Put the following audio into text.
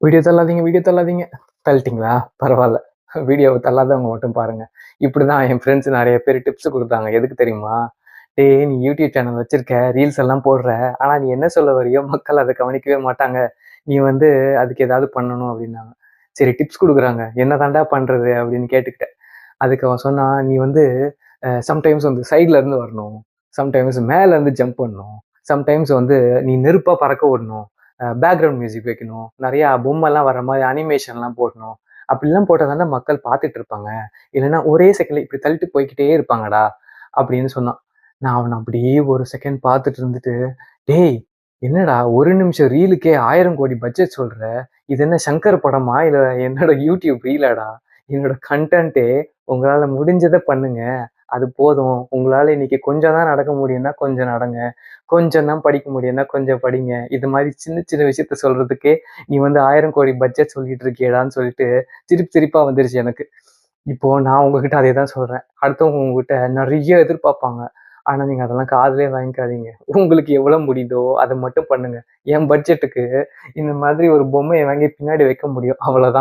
Video தள்ளாதீங்க, video தள்ளாதீங்க. தள்ளிட்டீங்களா? பரவால்ல. வீடியோவ தள்ளாதவங்க மட்டும் பாருங்க. இப்படிதான் என் ஃப்ரெண்ட்ஸ் நெறைய பேர் டிப்ஸ் குடுத்தாங்க. எதுக்கு தெரியுமா? "டேய் நீ யூடியூப் சேனல் வச்சிருக்க, ரீல்ஸ் எல்லாம் போடுற. ஆனா நீ என்ன சொல்ல வர்றியோ மக்கள் அத கவனிக்கவே மாட்டாங்க. நீ வந்து அதுக்கு ஏதாவது பண்ணணும்" அப்படின்னாங்க. சரி டிப்ஸ் குடுக்குறாங்க. "என்ன தான்டா பண்றது?" அப்படின்னு கேட்டுக்கிட்டேன். அதுக்கு அவன் சொன்னான், "நீ வந்து சம்டைம்ஸ் வந்து சைட்ல இருந்து வரணும். சம்டைம்ஸ் மேல இருந்து ஜம்ப் பண்ணணும். சம்டைம்ஸ் வந்து நீ நெருப்பா பறக்க விடணும். பேக்கிரவுண்ட் மியூசிக் வைக்கணும். நெறையா பொம்மைலாம் வர்ற மாரி அனிமேஷன்லாம் போடணும். அப்படிலாம் போட்டா தான்டா மக்கள் பார்த்துட்டு இருப்பாங்க. இல்லைன்னா ஒரே செகண்ட்ல இப்படி தள்ளிட்டு போய்க்கிட்டே இருப்பாங்கடா." அப்படின்னு சொன்னான். நான் அவன அப்படியே ஒரு செகண்ட் பார்த்துட்டு இருந்துட்டு, "டேய்! என்னடா 1 நிமிஷம் ரீலுக்கே 1000 கோடி பட்ஜெட் சொல்ற? இது என்ன சங்கர் படமா? இல்ல என்னோட யூடியூப் ரீலாடா? என்னோட கன்டென்ட்டே உங்களால முடிஞ்சத பண்ணுங்க. அது போதும். உங்களால இன்னைக்கு கொஞ்சம் தான் நடக்க முடியும்னா கொஞ்சம் நடங்க. கொஞ்சம் தான் படிக்க முடியும்னா கொஞ்சம் படிங்க. இது மாரி சின்ன சின்ன விஷயத்த சொல்றதுக்கே நீ வந்து 1000 கோடி பட்ஜெட் சொல்லிட்டு இருக்கியேடான்னு" சொல்லிட்டு சிரிப்பு சிரிப்பா வந்துருச்சு எனக்கு. இப்போ நான் உங்ககிட்ட அதே தான் சொல்றேன். அடுத்தவங்க உங்ககிட்ட நெறைய எதிர்பார்ப்பாங்க. ஆனா நீங்க அதெல்லாம் காதுலயே வாங்கிக்காதீங்க. உங்களுக்கு எவ்வளோ முடியுதோ அத மட்டும் பண்ணுங்க. என் பட்ஜெட்டுக்கு இந்த மாதிரி ஒரு பொம்மைய வாங்கி பின்னாடி வைக்க முடியும். அவ்வளோதான்.